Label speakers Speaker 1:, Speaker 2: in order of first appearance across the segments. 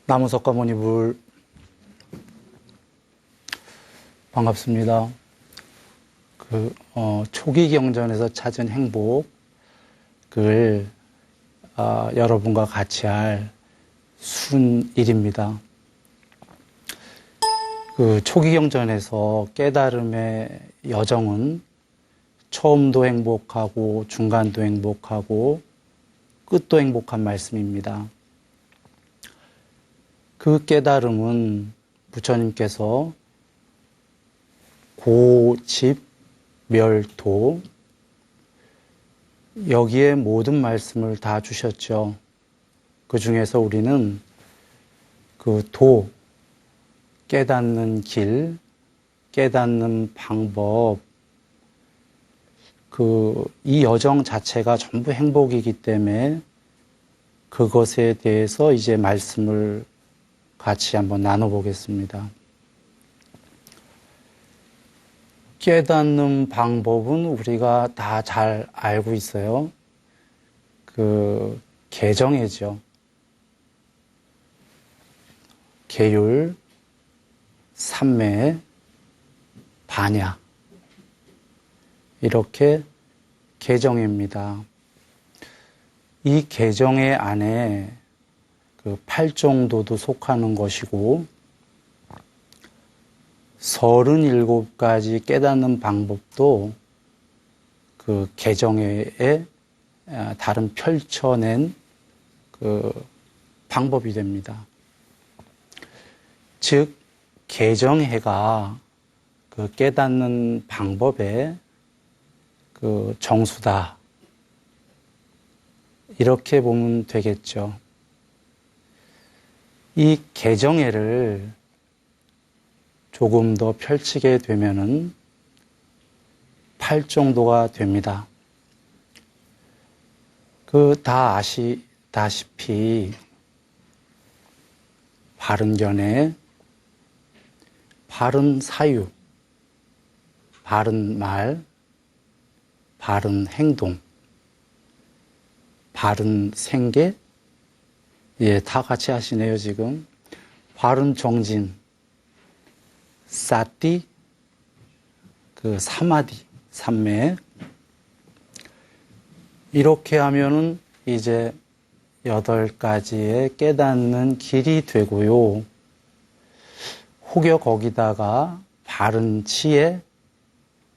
Speaker 1: 나무석가모니불 반갑습니다. 초기 경전에서 찾은 행복을 여러분과 같이 할 순일입니다. 초기 경전에서 깨달음의 여정은 처음도 행복하고 중간도 행복하고 끝도 행복한 말씀입니다. 그 깨달음은 부처님께서 고집멸도 여기에 모든 말씀을 다 주셨죠. 그 중에서 우리는 깨닫는 길, 깨닫는 방법, 이 여정 자체가 전부 행복이기 때문에 그것에 대해서 이제 말씀을 같이 한번 나눠보겠습니다. 깨닫는 방법은 우리가 다 잘 알고 있어요. 개정해죠. 계율, 삼매, 반야. 이렇게 개정입니다. 이 개정의 안에 팔정도도 속하는 것이고 37가지 깨닫는 방법도 개정회에 다른 펼쳐낸 방법이 됩니다. 즉 개정회가 깨닫는 방법의 정수다. 이렇게 보면 되겠죠. 이 개정회를 조금 더 펼치게 되면은 팔정도가 됩니다. 다 아시다시피 바른 견해, 바른 사유, 바른 말, 바른 행동, 바른 생계, 다 같이 하시네요, 지금. 바른 정진, 사띠, 사마디, 삼매. 이렇게 하면은 이제 8가지의 깨닫는 길이 되고요. 혹여 거기다가 바른 지혜,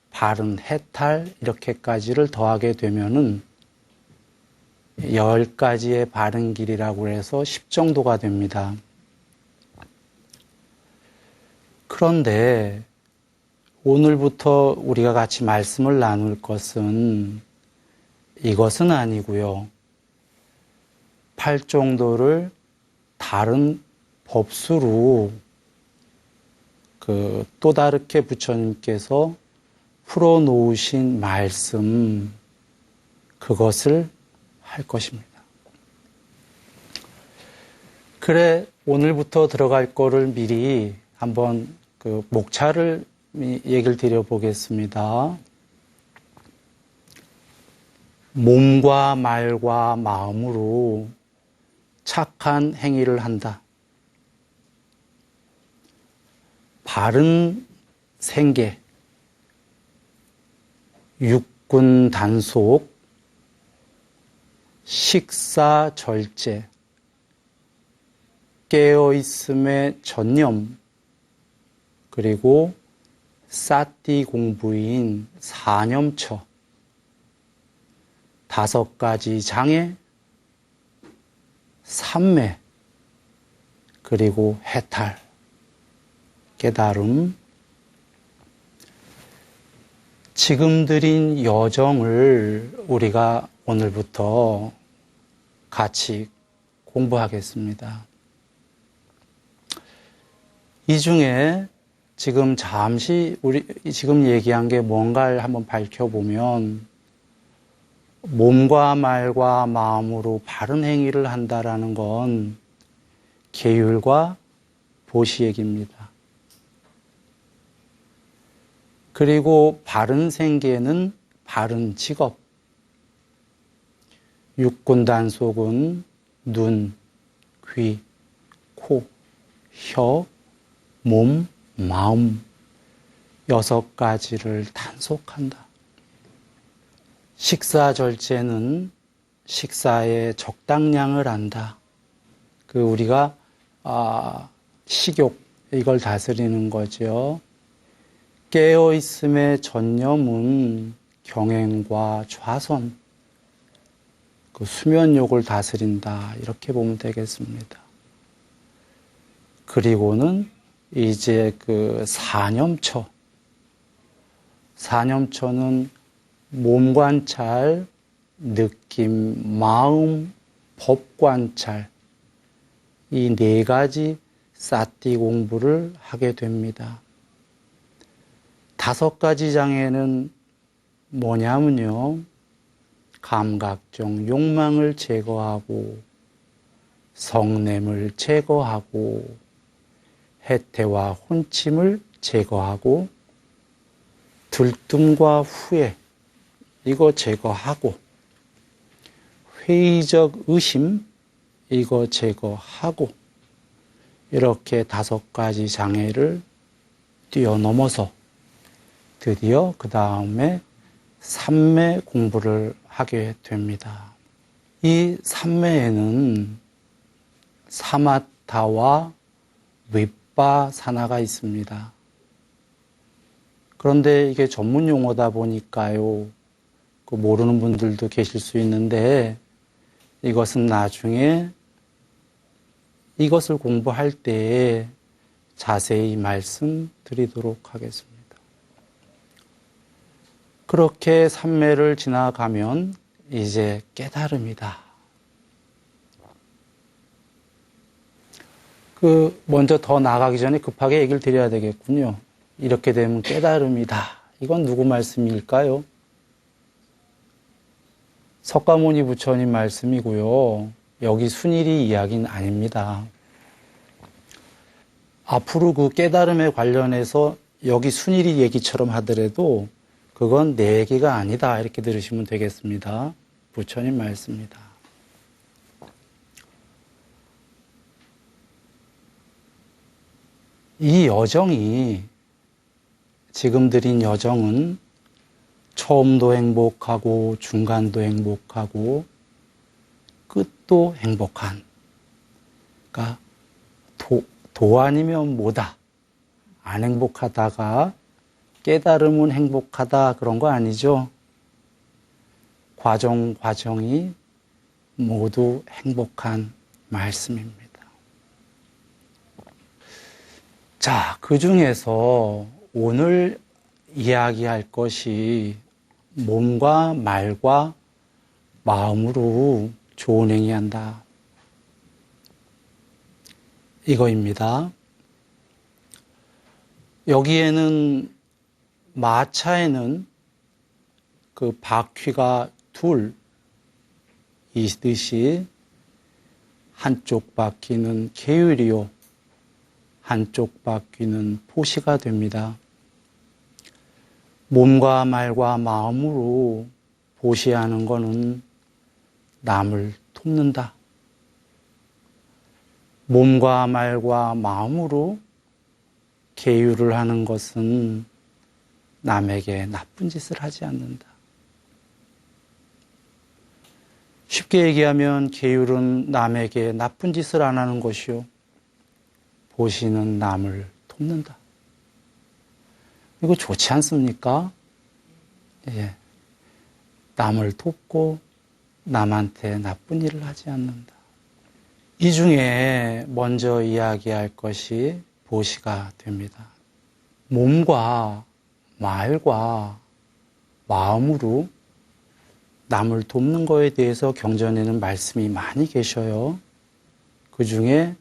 Speaker 1: 바른 해탈, 이렇게까지를 더하게 되면은 10가지의 바른 길이라고 해서 10정도가 됩니다. 그런데 오늘부터 우리가 같이 말씀을 나눌 것은 이것은 아니고요. 팔정도를 다른 법수로 또 다르게 부처님께서 풀어놓으신 말씀, 그것을 할 것입니다. 그래, 오늘부터 들어갈 거를 미리 한번 목차를 얘기를 드려보겠습니다. 몸과 말과 마음으로 착한 행위를 한다. 바른 생계, 육군 단속, 식사 절제, 깨어있음의 전념, 그리고 사띠 공부인 사념처, 5가지 장애, 삼매, 그리고 해탈, 깨달음. 지금 드린 여정을 우리가 오늘부터 같이 공부하겠습니다. 이 중에 지금 잠시 지금 얘기한 게 뭔가를 한번 밝혀보면 몸과 말과 마음으로 바른 행위를 한다라는 건 계율과 보시 얘기입니다. 그리고 바른 생계는 바른 직업, 육군 단속은 눈, 귀, 코, 혀, 몸, 마음 6가지를 단속한다. 식사 절제는 식사의 적당량을 안다. 우리가 식욕 이걸 다스리는 거죠. 깨어있음의 전념은 경행과 좌선, 수면욕을 다스린다. 이렇게 보면 되겠습니다. 그리고는 이제 사념처. 사념처는 몸 관찰, 느낌, 마음, 법 관찰. 이 4가지 사티 공부를 하게 됩니다. 5가지 장애는 뭐냐면요. 감각적 욕망을 제거하고 성냄을 제거하고 해태와 혼침을 제거하고 들뜸과 후회 이거 제거하고 회의적 의심 이거 제거하고 이렇게 5가지 장애를 뛰어넘어서 드디어 그 다음에 삼매 공부를 하게 됩니다. 이 삼매에는 사마타와 윗바사나가 있습니다. 그런데 이게 전문 용어다 보니까요, 모르는 분들도 계실 수 있는데 이것은 나중에 이것을 공부할 때에 자세히 말씀드리도록 하겠습니다. 그렇게 삼매를 지나가면 이제 깨달음이다. 먼저 더 나가기 전에 급하게 얘기를 드려야 되겠군요. 이렇게 되면 깨달음이다. 이건 누구 말씀일까요? 석가모니 부처님 말씀이고요. 여기 순일이 이야기는 아닙니다. 앞으로 깨달음에 관련해서 여기 순일이 얘기처럼 하더라도 그건 내 얘기가 아니다. 이렇게 들으시면 되겠습니다. 부처님 말씀입니다. 이 여정이 지금 드린 여정은 처음도 행복하고 중간도 행복하고 끝도 행복한, 그러니까 도 아니면 뭐다. 안 행복하다가 깨달음은 행복하다 그런 거 아니죠. 과정이 모두 행복한 말씀입니다. 자, 그 중에서 오늘 이야기할 것이 몸과 말과 마음으로 좋은 행위한다. 이거입니다. 여기에는 마차에는 바퀴가 둘 있듯이 한쪽 바퀴는 계율이요. 한쪽 바퀴는 포시가 됩니다. 몸과 말과 마음으로 보시하는 것은 남을 돕는다. 몸과 말과 마음으로 계율을 하는 것은 남에게 나쁜 짓을 하지 않는다. 쉽게 얘기하면 계율은 남에게 나쁜 짓을 안 하는 것이요. 보시는 남을 돕는다. 이거 좋지 않습니까? 예. 남을 돕고 남한테 나쁜 일을 하지 않는다. 이 중에 먼저 이야기할 것이 보시가 됩니다. 몸과 말과 마음으로 남을 돕는 거에 대해서 경전에는 말씀이 많이 계셔요. 그 중에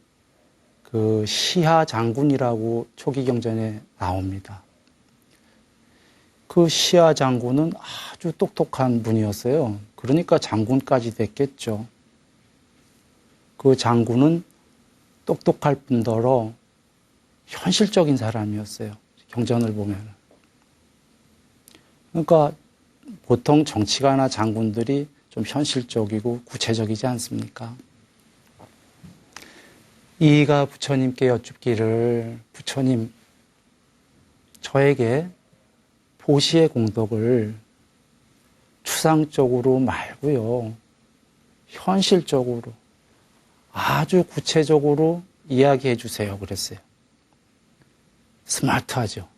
Speaker 1: 시하 장군이라고 초기 경전에 나옵니다. 시하 장군은 아주 똑똑한 분이었어요. 그러니까 장군까지 됐겠죠. 그 장군은 똑똑할 뿐더러 현실적인 사람이었어요. 경전을 보면. 그러니까 보통 정치가나 장군들이 좀 현실적이고 구체적이지 않습니까? 이이가 부처님께 여쭙기를 부처님, 저에게 보시의 공덕을 추상적으로 말고요, 현실적으로 아주 구체적으로 이야기해 주세요. 그랬어요. 스마트하죠.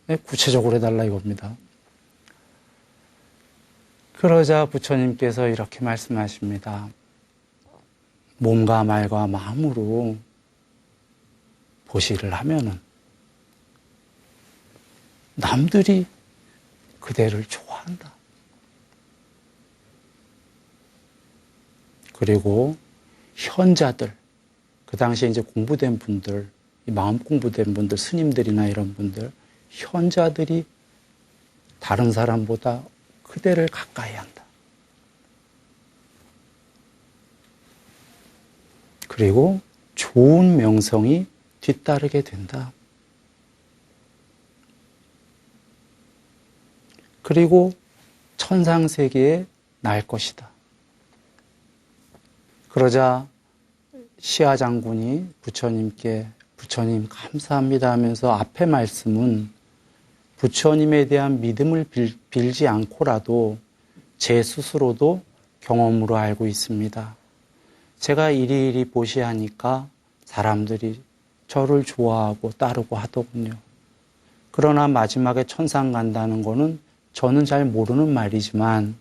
Speaker 1: 네, 구체적으로 해달라 이겁니다. 그러자 부처님께서 이렇게 말씀하십니다. 몸과 말과 마음으로 보시를 하면은 남들이 그대를 좋아한다. 그리고 현자들, 그 당시에 이제 공부된 분들, 마음 공부된 분들, 스님들이나 이런 분들, 현자들이 다른 사람보다 그대를 가까이 한다. 그리고 좋은 명성이 뒤따르게 된다. 그리고 천상세계에 날 것이다. 그러자 시아 장군이 부처님께 부처님 감사합니다 하면서 앞에 말씀은 부처님에 대한 믿음을 빌지 않고라도 제 스스로도 경험으로 알고 있습니다. 제가 이리이리 보시하니까 사람들이 저를 좋아하고 따르고 하더군요. 그러나 마지막에 천상 간다는 거는 저는 잘 모르는 말이지만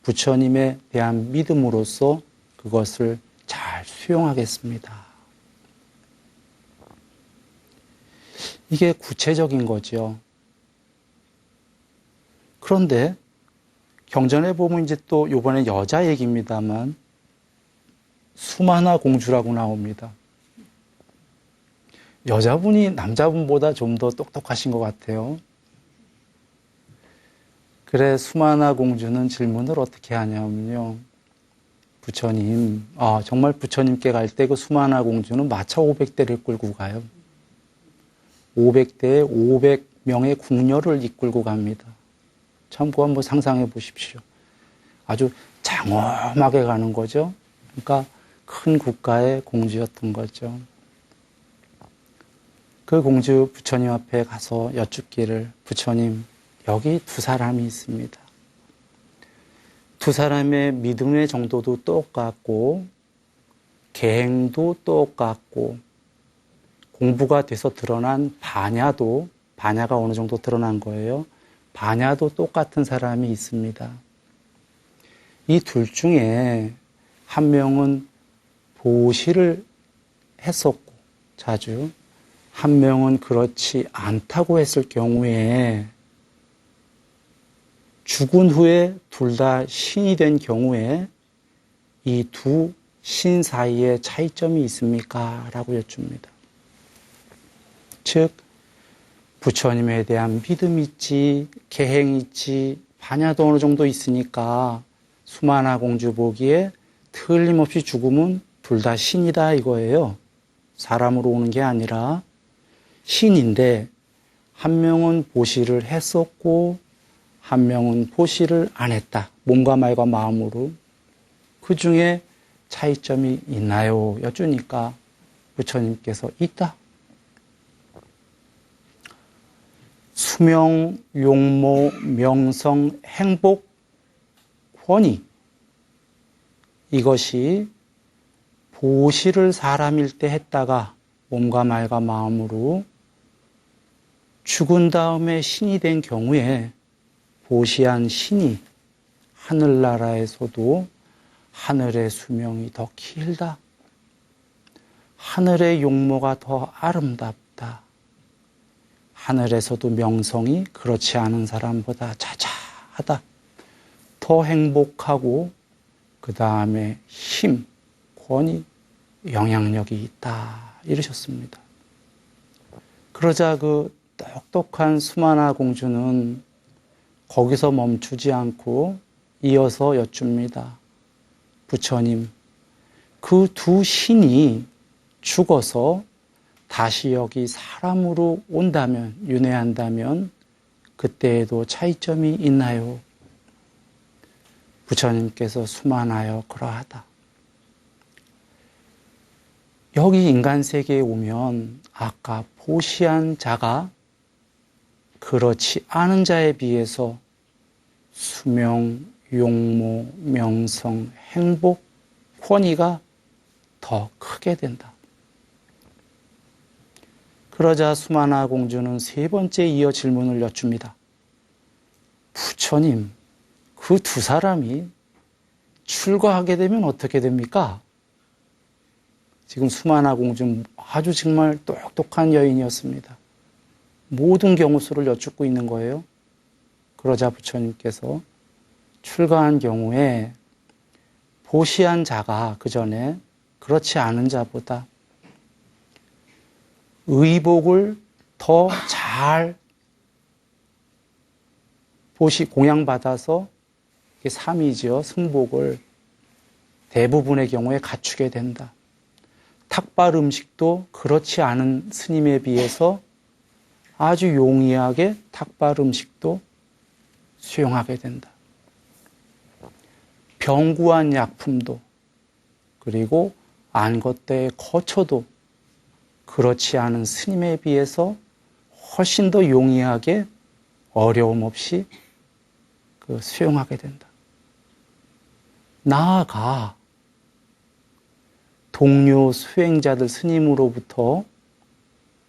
Speaker 1: 부처님에 대한 믿음으로써 그것을 잘 수용하겠습니다. 이게 구체적인 거죠. 그런데 경전에 보면 이제 또 이번에 여자 얘기입니다만 수마나 공주라고 나옵니다. 여자분이 남자분보다 좀 더 똑똑하신 것 같아요. 그래 수마나 공주는 질문을 어떻게 하냐면요. 부처님, 정말 부처님께 갈 때 그 수마나 공주는 마차 500대를 끌고 가요. 500대에 500명의 궁녀를 이끌고 갑니다. 참 그거 한번 상상해 보십시오. 아주 장엄하게 가는 거죠. 그러니까 큰 국가의 공주였던 거죠. 그 공주 부처님 앞에 가서 여쭙기를 부처님, 여기 두 사람이 있습니다. 두 사람의 믿음의 정도도 똑같고 계행도 똑같고 공부가 돼서 드러난 반야가 어느 정도 드러난 거예요. 반야도 똑같은 사람이 있습니다. 이 둘 중에 한 명은 보시를 했었고 자주, 한 명은 그렇지 않다고 했을 경우에 죽은 후에 둘 다 신이 된 경우에 이 두 신 사이에 차이점이 있습니까? 라고 여쭙니다. 즉 부처님에 대한 믿음이 있지, 계행이 있지, 반야도 어느 정도 있으니까 수마나 공주 보기에 틀림없이 죽음은 둘 다 신이다 이거예요. 사람으로 오는 게 아니라 신인데 한 명은 보시를 했었고 한 명은 보시를 안 했다. 몸과 말과 마음으로. 그 중에 차이점이 있나요? 여쭈니까 부처님께서 있다. 수명, 용모, 명성, 행복, 권위. 이것이 보시를 사람일 때 했다가 몸과 말과 마음으로 죽은 다음에 신이 된 경우에 보시한 신이 하늘나라에서도 하늘의 수명이 더 길다. 하늘의 용모가 더 아름답다. 하늘에서도 명성이 그렇지 않은 사람보다 자자하다. 더 행복하고 그 다음에 힘, 권위, 영향력이 있다. 이러셨습니다. 그러자 그 똑똑한 수마나 공주는 거기서 멈추지 않고 이어서 여쭙니다. 부처님, 그 두 신이 죽어서 다시 여기 사람으로 온다면, 윤회한다면 그때에도 차이점이 있나요? 부처님께서 수만하여 그러하다. 여기 인간 세계에 오면 아까 보시한 자가 그렇지 않은 자에 비해서 수명, 용모, 명성, 행복, 권위가 더 크게 된다. 그러자 수마나 공주는 세 번째 이어 질문을 여쭙니다. 부처님, 그 두 사람이 출가하게 되면 어떻게 됩니까? 지금 수마나 공주는 아주 정말 똑똑한 여인이었습니다. 모든 경우수를 여쭙고 있는 거예요. 그러자 부처님께서 출가한 경우에 보시한 자가 그 전에 그렇지 않은 자보다 의복을 더 잘 공양받아서 삼이죠. 승복을 대부분의 경우에 갖추게 된다. 탁발 음식도 그렇지 않은 스님에 비해서 아주 용이하게 탁발 음식도 수용하게 된다. 병구한 약품도 그리고 안것대의 거처도 그렇지 않은 스님에 비해서 훨씬 더 용이하게 어려움 없이 수용하게 된다. 나아가 동료 수행자들 스님으로부터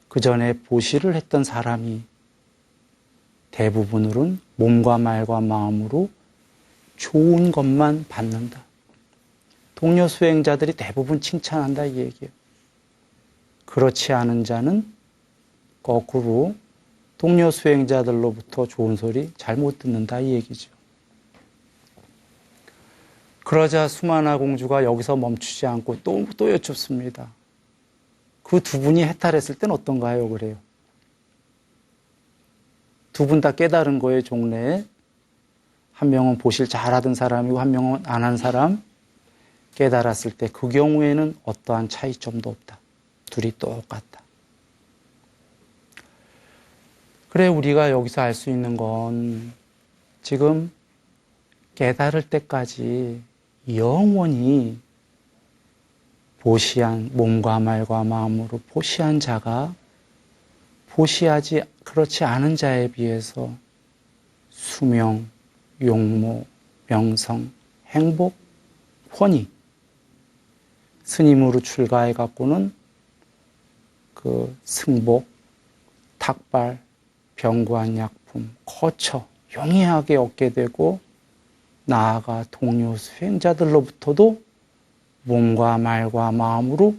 Speaker 1: 그 전에 보시를 했던 사람이 대부분으로는 몸과 말과 마음으로 좋은 것만 받는다. 동료 수행자들이 대부분 칭찬한다 이 얘기예요. 그렇지 않은 자는 거꾸로 동료 수행자들로부터 좋은 소리 잘 못 듣는다 이 얘기죠. 그러자 수마나 공주가 여기서 멈추지 않고 또 여쭙습니다. 그 두 분이 해탈했을 땐 어떤가요? 그래요. 두 분 다 깨달은 거예요, 종래에. 한 명은 보실 잘하던 사람이고 한 명은 안 한 사람. 깨달았을 때 그 경우에는 어떠한 차이점도 없다. 둘이 똑같다. 그래, 우리가 여기서 알 수 있는 건 지금 깨달을 때까지 영원히 보시한 몸과 말과 마음으로 보시한 자가 보시하지 그렇지 않은 자에 비해서 수명, 용모, 명성, 행복, 권위 스님으로 출가해 갖고는 그 승복, 탁발, 병구한 약품, 거처 용이하게 얻게 되고 나아가 동료 수행자들로부터도 몸과 말과 마음으로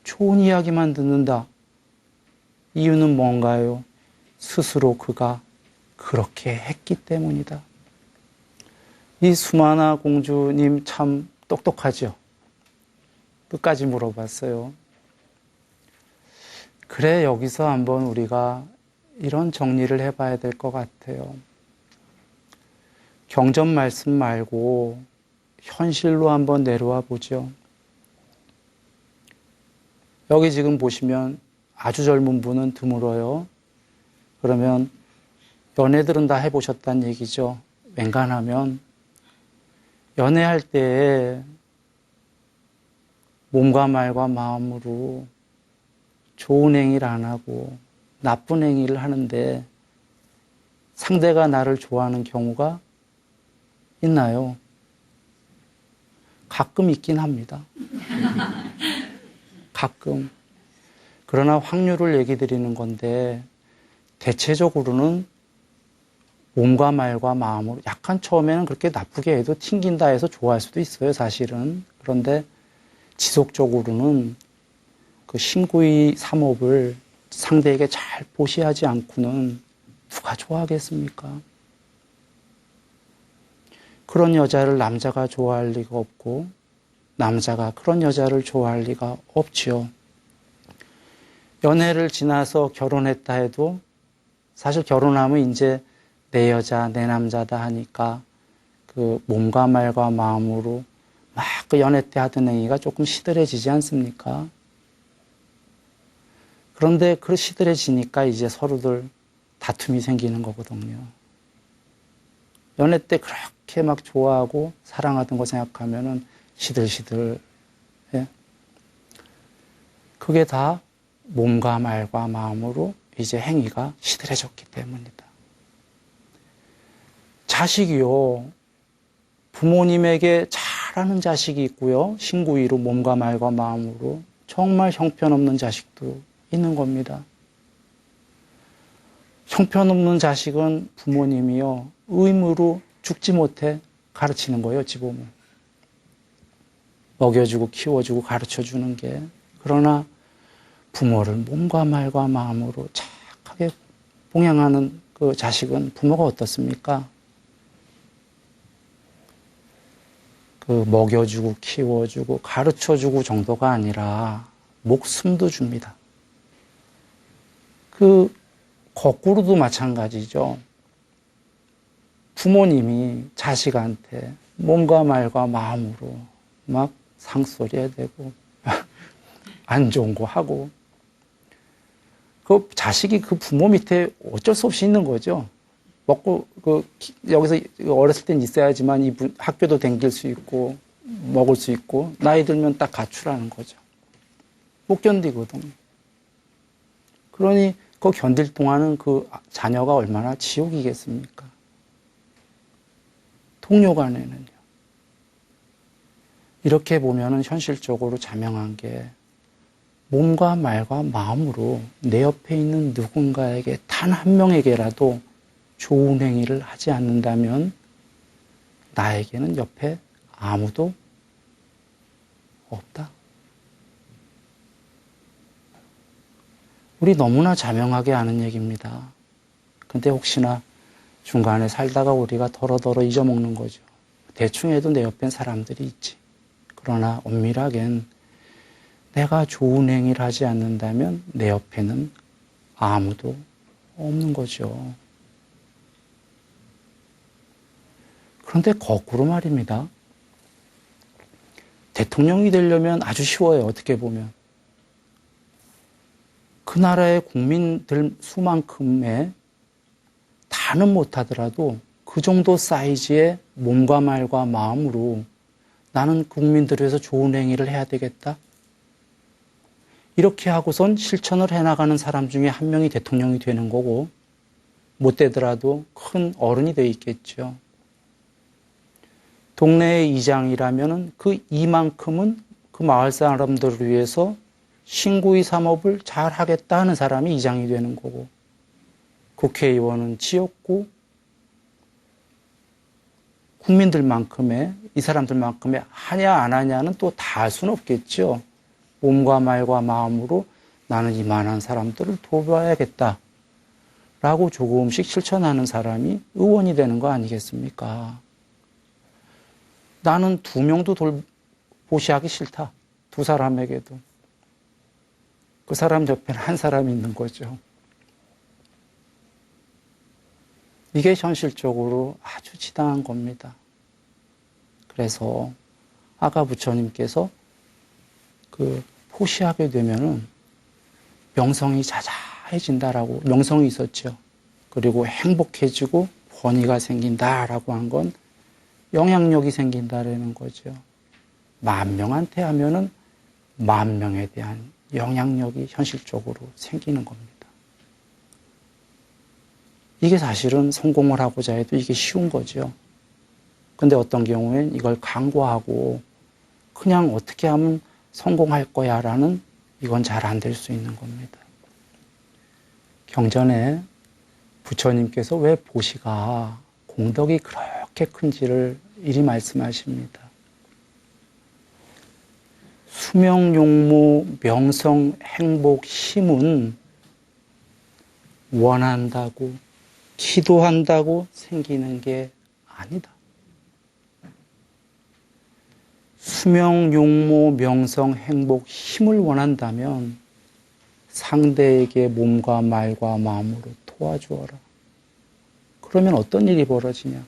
Speaker 1: 좋은 이야기만 듣는다. 이유는 뭔가요? 스스로 그가 그렇게 했기 때문이다. 이 수마나 공주님 참 똑똑하죠? 끝까지 물어봤어요. 그래, 여기서 한번 우리가 이런 정리를 해봐야 될 것 같아요. 경전 말씀 말고 현실로 한번 내려와 보죠. 여기 지금 보시면 아주 젊은 분은 드물어요. 그러면 연애들은 다 해보셨다는 얘기죠. 웬간하면 연애할 때 몸과 말과 마음으로 좋은 행위를 안 하고 나쁜 행위를 하는데 상대가 나를 좋아하는 경우가 있나요? 가끔 있긴 합니다. 가끔. 그러나 확률을 얘기 드리는 건데 대체적으로는 몸과 말과 마음으로 약간 처음에는 그렇게 나쁘게 해도 튕긴다 해서 좋아할 수도 있어요, 사실은. 그런데 지속적으로는 그 신구의 삼업을 상대에게 잘 보시하지 않고는 누가 좋아하겠습니까? 그런 여자를 남자가 좋아할 리가 없고 남자가 그런 여자를 좋아할 리가 없지요. 연애를 지나서 결혼했다 해도 사실 결혼하면 이제 내 여자, 내 남자다 하니까 그 몸과 말과 마음으로 막 그 연애 때 하던 행위가 조금 시들해지지 않습니까? 그런데 그 시들해지니까 이제 서로들 다툼이 생기는 거거든요. 연애 때 그렇게 막 좋아하고 사랑하던 거 생각하면은 시들시들. 예? 그게 다 몸과 말과 마음으로 이제 행위가 시들해졌기 때문이다. 자식이요, 부모님에게 잘하는 자식이 있고요, 신구이로 몸과 말과 마음으로 정말 형편없는 자식도 있는 겁니다. 형편없는 자식은 부모님이요, 의무로 죽지 못해 가르치는 거예요, 어찌 보면. 먹여주고 키워주고 가르쳐주는 게. 그러나 부모를 몸과 말과 마음으로 착하게 봉양하는 그 자식은 부모가 어떻습니까? 그 먹여주고 키워주고 가르쳐주고 정도가 아니라 목숨도 줍니다. 그 거꾸로도 마찬가지죠. 부모님이 자식한테 몸과 말과 마음으로 막 상소리 해대고 안 좋은 거 하고, 그 자식이 그 부모 밑에 어쩔 수 없이 있는 거죠. 먹고 여기서 어렸을 땐 있어야지만 이분 학교도 다닐 수 있고 먹을 수 있고, 나이 들면 딱 가출하는 거죠. 못 견디거든요. 그러니 그 견딜 동안은 그 자녀가 얼마나 지옥이겠습니까? 동료 간에는요. 이렇게 보면은 현실적으로 자명한 게, 몸과 말과 마음으로 내 옆에 있는 누군가에게 단 한 명에게라도 좋은 행위를 하지 않는다면 나에게는 옆에 아무도 없다. 우리 너무나 자명하게 아는 얘기입니다. 근데 혹시나 중간에 살다가 우리가 더러더러 잊어먹는 거죠. 대충 해도 내 옆엔 사람들이 있지. 그러나 엄밀하겐 내가 좋은 행위를 하지 않는다면 내 옆에는 아무도 없는 거죠. 그런데 거꾸로 말입니다. 대통령이 되려면 아주 쉬워요, 어떻게 보면. 그 나라의 국민들 수만큼의 다는 못하더라도 그 정도 사이즈의 몸과 말과 마음으로 나는 국민들을 위해서 좋은 행위를 해야 되겠다. 이렇게 하고선 실천을 해나가는 사람 중에 한 명이 대통령이 되는 거고, 못 되더라도 큰 어른이 되어 있겠죠. 동네의 이장이라면 그 이만큼은 그 마을 사람들을 위해서 신구의 사업을 잘 하겠다 하는 사람이 이장이 되는 거고, 국회의원은 지역구 국민들만큼의, 이 사람들만큼의 하냐 안 하냐는 또 다 할 수는 없겠죠. 몸과 말과 마음으로 나는 이만한 사람들을 도와야겠다 라고 조금씩 실천하는 사람이 의원이 되는 거 아니겠습니까? 나는 2명도 돌보시하기 싫다. 2사람에게도. 그 사람 옆에는 한 사람이 있는 거죠. 이게 현실적으로 아주 지당한 겁니다. 그래서 아까 부처님께서 포시하게 되면은 명성이 자자해진다라고, 명성이 있었죠. 그리고 행복해지고 권위가 생긴다라고 한 건 영향력이 생긴다라는 거죠. 10,000명한테 하면은 10,000명에 대한 영향력이 현실적으로 생기는 겁니다. 이게 사실은 성공을 하고자 해도 이게 쉬운 거죠. 근데 어떤 경우엔 이걸 강구하고 그냥 어떻게 하면 성공할 거야 라는, 이건 잘 안 될 수 있는 겁니다. 경전에 부처님께서 왜 보시가 공덕이 그렇게 큰지를 이리 말씀하십니다. 수명, 용모, 명성, 행복, 힘은 원한다고, 기도한다고 생기는 게 아니다. 수명, 용모, 명성, 행복, 힘을 원한다면 상대에게 몸과 말과 마음으로 도와주어라. 그러면 어떤 일이 벌어지냐?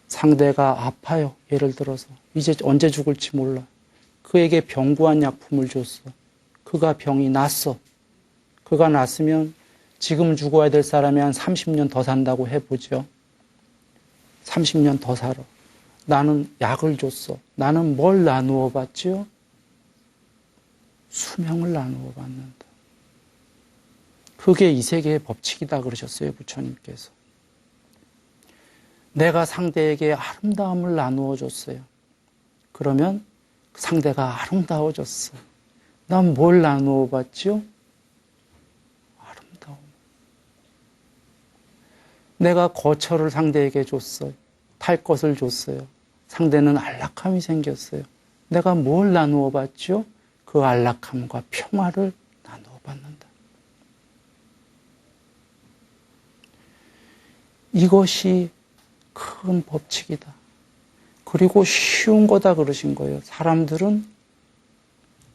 Speaker 1: 상대가 아파요. 예를 들어서 이제 언제 죽을지 몰라. 그에게 병구한 약품을 줬어. 그가 병이 났어. 그가 났으면 지금 죽어야 될 사람이 한 30년 더 산다고 해보죠. 30년 더 살아. 나는 약을 줬어. 나는 뭘 나누어 봤지요? 수명을 나누어 받는다. 그게 이 세계의 법칙이다 그러셨어요, 부처님께서. 내가 상대에게 아름다움을 나누어 줬어요. 그러면 상대가 아름다워졌어. 난 뭘 나누어 받죠? 아름다움. 내가 거처를 상대에게 줬어요. 탈 것을 줬어요. 상대는 안락함이 생겼어요. 내가 뭘 나누어 받죠? 그 안락함과 평화를 나누어 받는다. 이것이 큰 법칙이다. 그리고 쉬운 거다 그러신 거예요. 사람들은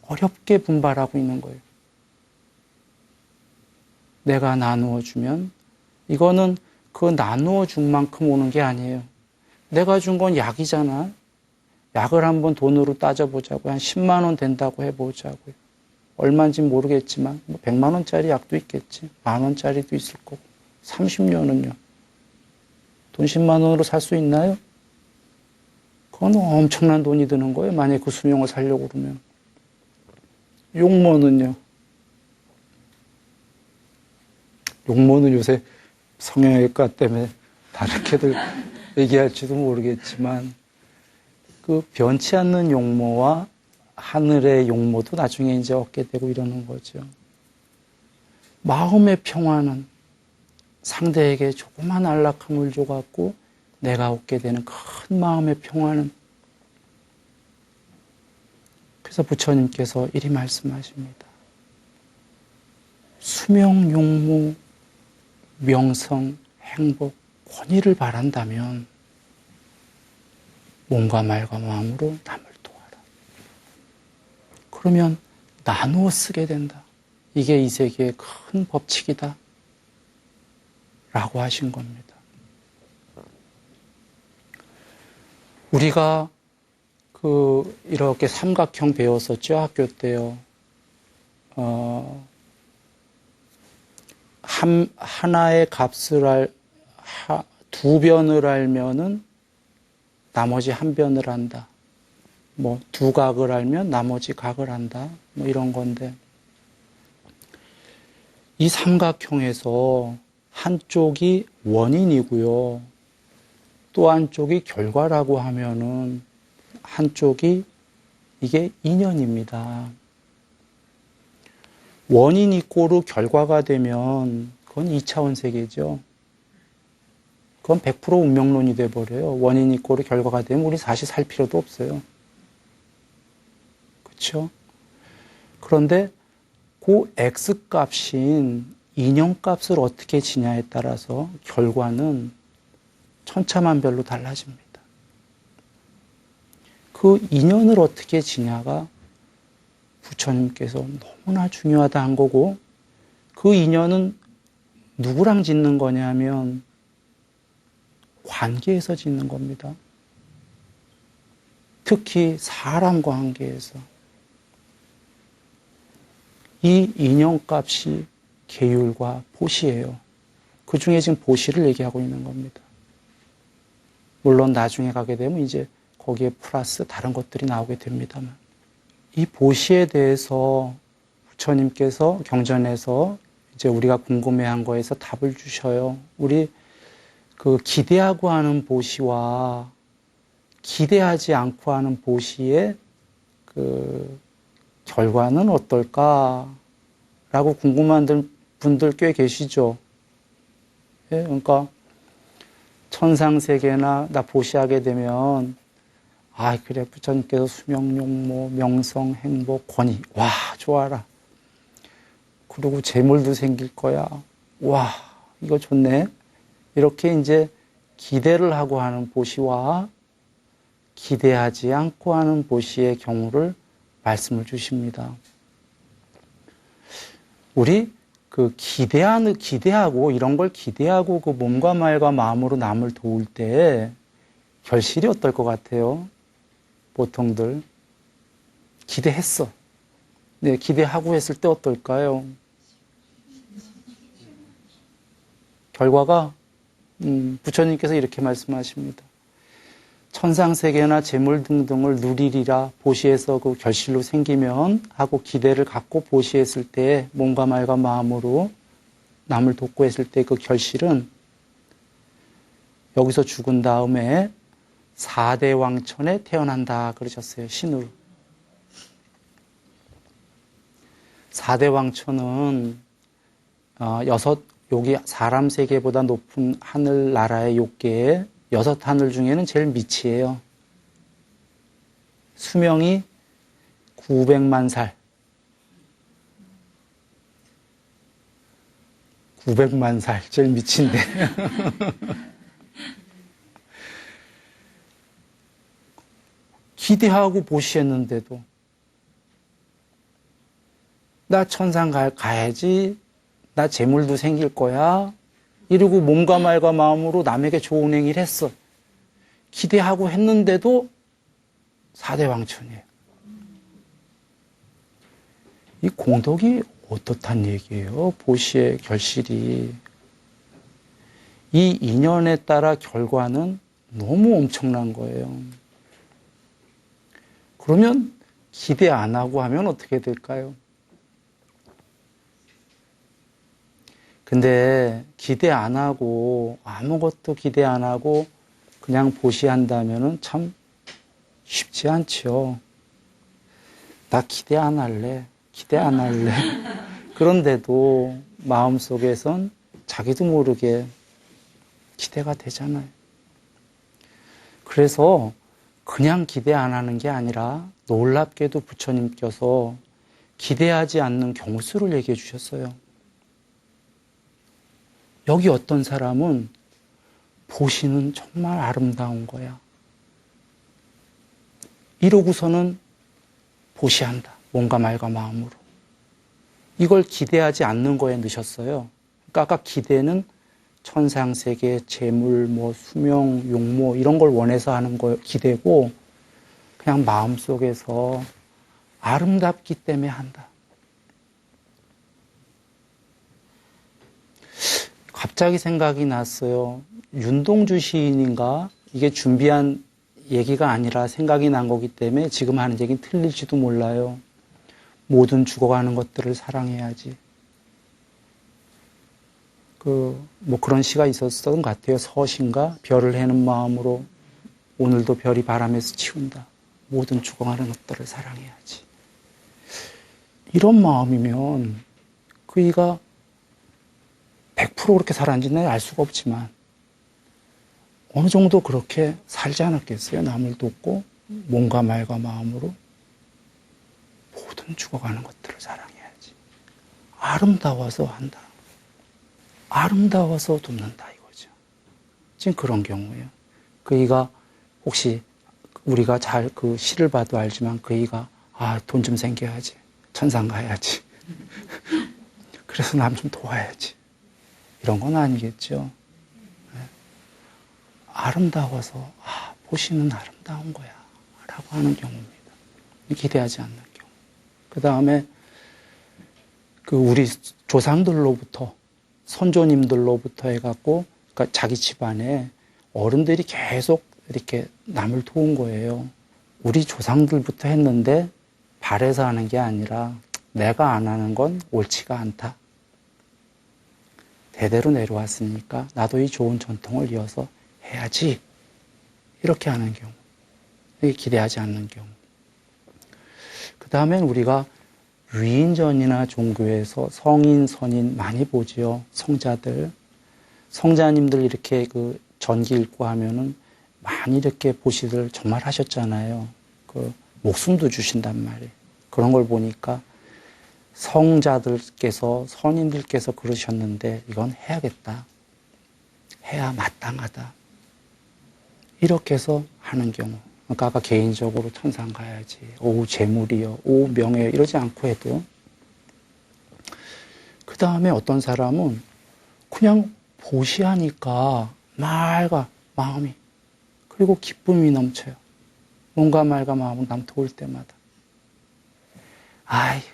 Speaker 1: 어렵게 분발하고 있는 거예요. 내가 나누어 주면 이거는 그 나누어 준 만큼 오는 게 아니에요. 내가 준 건 약이잖아. 약을 한번 돈으로 따져보자고요. 한 10만 원 된다고 해보자고요. 얼마인지 모르겠지만 100만 원짜리 약도 있겠지. 10,000 원짜리도 있을 거고. 30년은요. 돈 10만 원으로 살 수 있나요? 그건 엄청난 돈이 드는 거예요. 만약에 그 수명을 살려고 그러면. 용모는요. 용모는 요새 성형외과 때문에 다르게들 얘기할지도 모르겠지만 그 변치 않는 용모와 하늘의 용모도 나중에 이제 얻게 되고 이러는 거죠. 마음의 평화는 상대에게 조그만 안락함을 줘갖고 내가 얻게 되는 큰 마음의 평화는, 그래서 부처님께서 이리 말씀하십니다. 수명, 용모, 명성, 행복, 권위를 바란다면 몸과 말과 마음으로 남을 도와라. 그러면 나누어 쓰게 된다. 이게 이 세계의 큰 법칙이다. 라고 하신 겁니다. 우리가 이렇게 삼각형 배웠었죠, 학교 때요. 하나의 값을 두 변을 알면은 나머지 한 변을 안다. 두 각을 알면 나머지 각을 안다. 이런 건데. 이 삼각형에서 한쪽이 원인이고요. 또 한쪽이 결과라고 하면은 한쪽이 이게 인연입니다. 원인이 꼬르 결과가 되면 그건 2차원 세계죠. 그건 100% 운명론이 돼버려요. 원인이 꼬르 결과가 되면 우리 사실 살 필요도 없어요. 그렇죠? 그런데 그 X값인 인연값을 어떻게 지냐에 따라서 결과는 천차만별로 달라집니다. 그 인연을 어떻게 지냐가 부처님께서 너무나 중요하다 한 거고, 그 인연은 누구랑 짓는 거냐면 관계에서 짓는 겁니다. 특히 사람 관계에서. 이 인연값이 계율과 보시예요. 그 중에 지금 보시를 얘기하고 있는 겁니다. 물론 나중에 가게 되면 이제 거기에 플러스 다른 것들이 나오게 됩니다만, 이 보시에 대해서 부처님께서 경전에서 이제 우리가 궁금해한 거에서 답을 주셔요. 우리 기대하고 하는 보시와 기대하지 않고 하는 보시의 결과는 어떨까라고 궁금한 분들 꽤 계시죠. 예? 그러니까 천상세계나 나 보시하게 되면 그래 부처님께서 수명, 용모, 명성, 행복, 권위, 와 좋아라. 그리고 재물도 생길 거야. 와 이거 좋네. 이렇게 이제 기대를 하고 하는 보시와 기대하지 않고 하는 보시의 경우를 말씀을 주십니다. 우리 기대하고 이런 걸 기대하고 그 몸과 말과 마음으로 남을 도울 때 결실이 어떨 것 같아요? 보통들 기대했어. 네, 기대하고 했을 때 어떨까요? 결과가 부처님께서 이렇게 말씀하십니다. 천상세계나 재물 등등을 누리리라 보시에서 그 결실로 생기면 하고 기대를 갖고 보시했을 때 몸과 말과 마음으로 남을 돕고 했을 때 그 결실은 여기서 죽은 다음에 4대 왕천에 태어난다 그러셨어요. 신으로. 4대 왕천은 여기 사람 세계보다 높은 하늘나라의 욕계에 6하늘 중에는 제일 밑이에요. 수명이 900만 살. 900만 살, 제일 밑인데. 기대하고 보시했는데도 나 천상 가야지, 나 재물도 생길 거야 이러고 몸과 말과 마음으로 남에게 좋은 행위를 했어. 기대하고 했는데도 4대 왕천이에요. 이 공덕이 어떻단 얘기예요? 보시의 결실이. 이 인연에 따라 결과는 너무 엄청난 거예요. 그러면 기대 안 하고 하면 어떻게 될까요? 근데 기대 안 하고 아무것도 기대 안 하고 그냥 보시한다면은 참 쉽지 않죠. 나 기대 안 할래. 기대 안 할래. 그런데도 마음속에선 자기도 모르게 기대가 되잖아요. 그래서 그냥 기대 안 하는 게 아니라 놀랍게도 부처님께서 기대하지 않는 경수를 얘기해 주셨어요. 여기 어떤 사람은 보시는 정말 아름다운 거야. 이러고서는 보시한다. 몸과 말과 마음으로. 이걸 기대하지 않는 거에 넣으셨어요. 그러니까 아까 기대는 천상세계, 재물, 수명, 용모 이런 걸 원해서 하는 거 기대고 그냥 마음속에서 아름답기 때문에 한다. 갑자기 생각이 났어요. 윤동주 시인인가? 이게 준비한 얘기가 아니라 생각이 난 거기 때문에 지금 하는 얘기는 틀릴지도 몰라요. 모든 죽어가는 것들을 사랑해야지. 그런 시가 있었던 것 같아요. 서신가? 별을 해는 마음으로 오늘도 별이 바람에서 치운다. 모든 죽어가는 것들을 사랑해야지. 이런 마음이면 그이가 100% 그렇게 살았는지는 알 수가 없지만 어느 정도 그렇게 살지 않았겠어요? 남을 돕고 몸과 말과 마음으로 모든 죽어가는 것들을 사랑해야지. 아름다워서 한다. 아름다워서 돕는다 이거죠. 지금 그런 경우예요. 그이가 혹시 우리가 잘 그 시를 봐도 알지만 그이가 돈 좀 생겨야지. 천상 가야지. 그래서 남 좀 도와야지. 이런 건 아니겠죠. 아름다워서 보시는 아름다운 거야 라고 하는 경우입니다. 기대하지 않는 경우. 그 다음에 우리 조상들로부터 선조님들로부터 해갖고 그러니까 자기 집안에 어른들이 계속 이렇게 남을 도운 거예요. 우리 조상들부터 했는데 바래서 하는 게 아니라 내가 안 하는 건 옳지가 않다. 대대로 내려왔으니까 나도 이 좋은 전통을 이어서 해야지. 이렇게 하는 경우. 기대하지 않는 경우. 그 다음엔 우리가 위인전이나 종교에서 성인, 선인 많이 보지요. 성자들. 성자님들 이렇게 전기 읽고 하면은 많이 이렇게 보시들 정말 하셨잖아요. 목숨도 주신단 말이에요. 그런 걸 보니까 성자들께서, 선인들께서 그러셨는데 이건 해야겠다. 해야 마땅하다. 이렇게 해서 하는 경우. 그러니까 아까 개인적으로 천상 가야지. 오, 재물이요. 오, 명예요. 이러지 않고 해도. 그 다음에 어떤 사람은 그냥 보시하니까 맑아, 마음이. 그리고 기쁨이 넘쳐요. 몸과 말과 마음은 남 도울 때마다.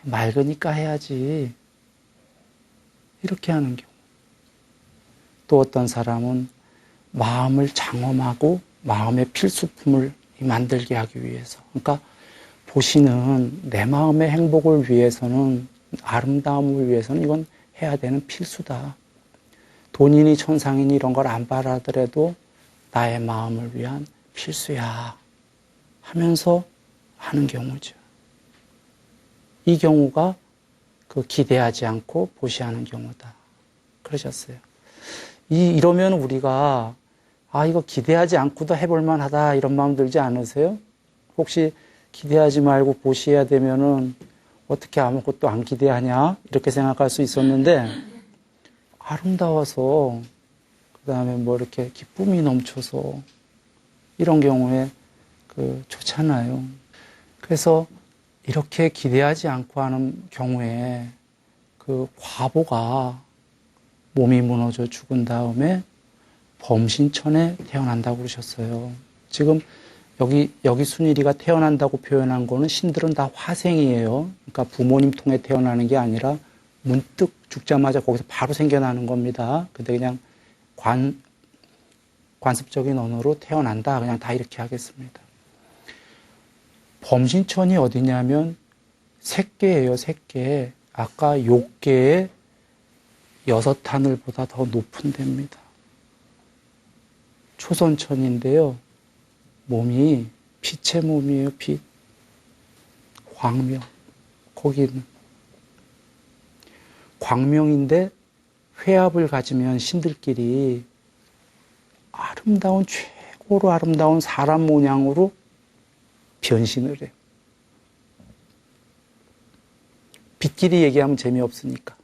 Speaker 1: 맑으니까 해야지. 이렇게 하는 경우. 또 어떤 사람은 마음을 장엄하고 마음의 필수품을 만들게 하기 위해서. 그러니까 보시는 내 마음의 행복을 위해서는, 아름다움을 위해서는 이건 해야 되는 필수다. 돈이니 천상이니 이런 걸 안 바라더라도 나의 마음을 위한 필수야 하면서 하는 경우죠. 이 경우가 그 기대하지 않고 보시하는 경우다. 그러셨어요. 이러면 우리가 이거 기대하지 않고도 해볼 만하다 이런 마음 들지 않으세요? 혹시 기대하지 말고 보시해야 되면은 어떻게 아무것도 안 기대하냐 이렇게 생각할 수 있었는데, 아름다워서 그 다음에 뭐 이렇게 기쁨이 넘쳐서 이런 경우에 좋잖아요. 그래서 이렇게 기대하지 않고 하는 경우에 과보가 몸이 무너져 죽은 다음에 범신천에 태어난다고 그러셨어요. 지금 여기 순일이가 태어난다고 표현한 거는 신들은 다 화생이에요. 그러니까 부모님 통해 태어나는 게 아니라 문득 죽자마자 거기서 바로 생겨나는 겁니다. 근데 그냥 관습적인 언어로 태어난다. 그냥 다 이렇게 하겠습니다. 범신천이 어디냐면 색계예요, 색계. 아까 욕계의 6하늘보다 더 높은 데입니다. 초선천인데요. 몸이 빛의 몸이에요, 빛. 광명. 거기는. 광명인데 회합을 가지면 신들끼리 아름다운, 최고로 아름다운 사람 모양으로 변신을 해요. 빛끼리 얘기하면 재미없으니까.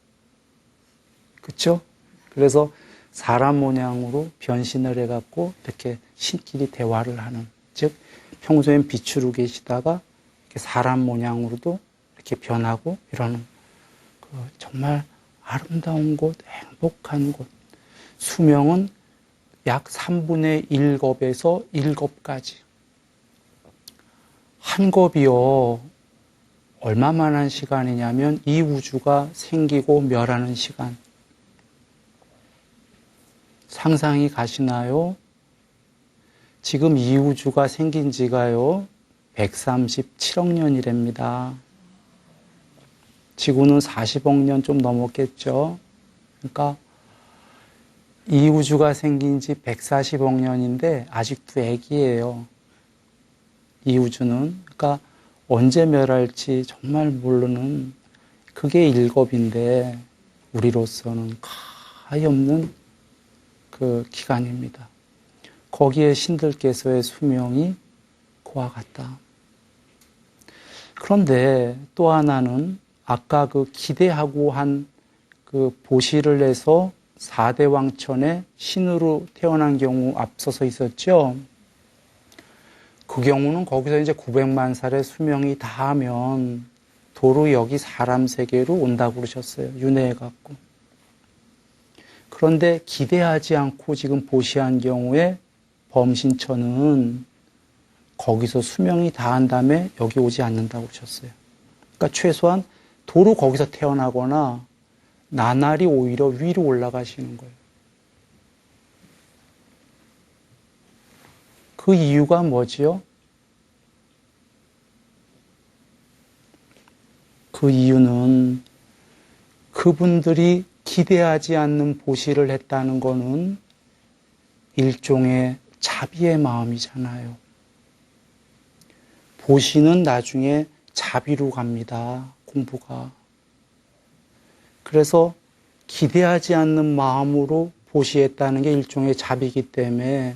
Speaker 1: 그렇죠? 그래서 사람 모양으로 변신을 해갖고 이렇게 신끼리 대화를 하는, 즉 평소엔 빛으로 계시다가 이렇게 사람 모양으로도 이렇게 변하고 이러는 정말 아름다운 곳, 행복한 곳. 수명은 약 3분의 1겁에서 1겁까지. 한 겁이요. 얼마만한 시간이냐면 이 우주가 생기고 멸하는 시간. 상상이 가시나요? 지금 이 우주가 생긴 지가요, 137억 년이랍니다. 지구는 40억 년 좀 넘었겠죠. 그러니까 이 우주가 생긴 지 140억 년인데 아직도 애기예요. 이 우주는. 그러니까 언제 멸할지 정말 모르는, 그게 1겁인데 우리로서는 가히 없는 기간입니다. 거기에 신들께서의 수명이 그와 같다. 그런데 또 하나는 아까 기대하고 한 보시를 해서 4대 왕천의 신으로 태어난 경우 앞서서 있었죠. 그 경우는 거기서 이제 900만 살의 수명이 다하면 도로 여기 사람 세계로 온다고 그러셨어요. 윤회해갖고. 그런데 기대하지 않고 지금 보시한 경우에 범신천은 거기서 수명이 다한 다음에 여기 오지 않는다고 그러셨어요. 그러니까 최소한 도로 거기서 태어나거나 나날이 오히려 위로 올라가시는 거예요. 그 이유가 뭐지요? 그 이유는 그분들이 기대하지 않는 보시를 했다는 거는 일종의 자비의 마음이잖아요. 보시는 나중에 자비로 갑니다. 공부가. 그래서 기대하지 않는 마음으로 보시했다는 게 일종의 자비이기 때문에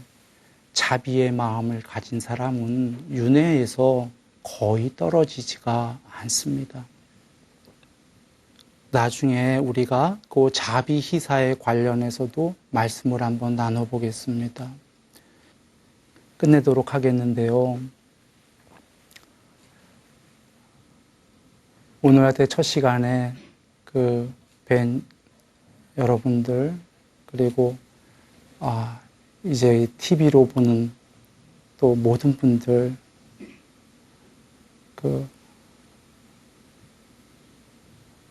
Speaker 1: 자비의 마음을 가진 사람은 윤회에서 거의 떨어지지가 않습니다. 나중에 우리가 그 자비 희사에 관련해서도 말씀을 한번 나눠보겠습니다. 끝내도록 하겠는데요. 오늘 같은 첫 시간에 뵌 여러분들, 그리고 이제 TV로 보는 또 모든 분들,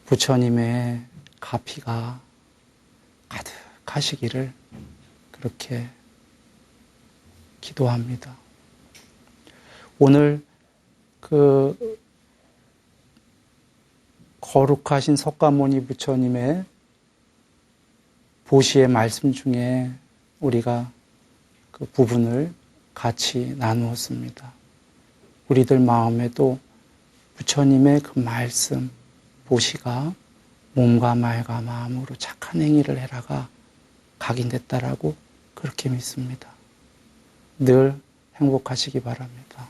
Speaker 1: 부처님의 가피가 가득하시기를 그렇게 기도합니다. 오늘 그 거룩하신 석가모니 부처님의 보시의 말씀 중에 우리가 그 부분을 같이 나누었습니다. 우리들 마음에도 부처님의 그 말씀, 보시가 몸과 말과 마음으로 착한 행위를 해라가 각인됐다라고 그렇게 믿습니다. 늘 행복하시기 바랍니다.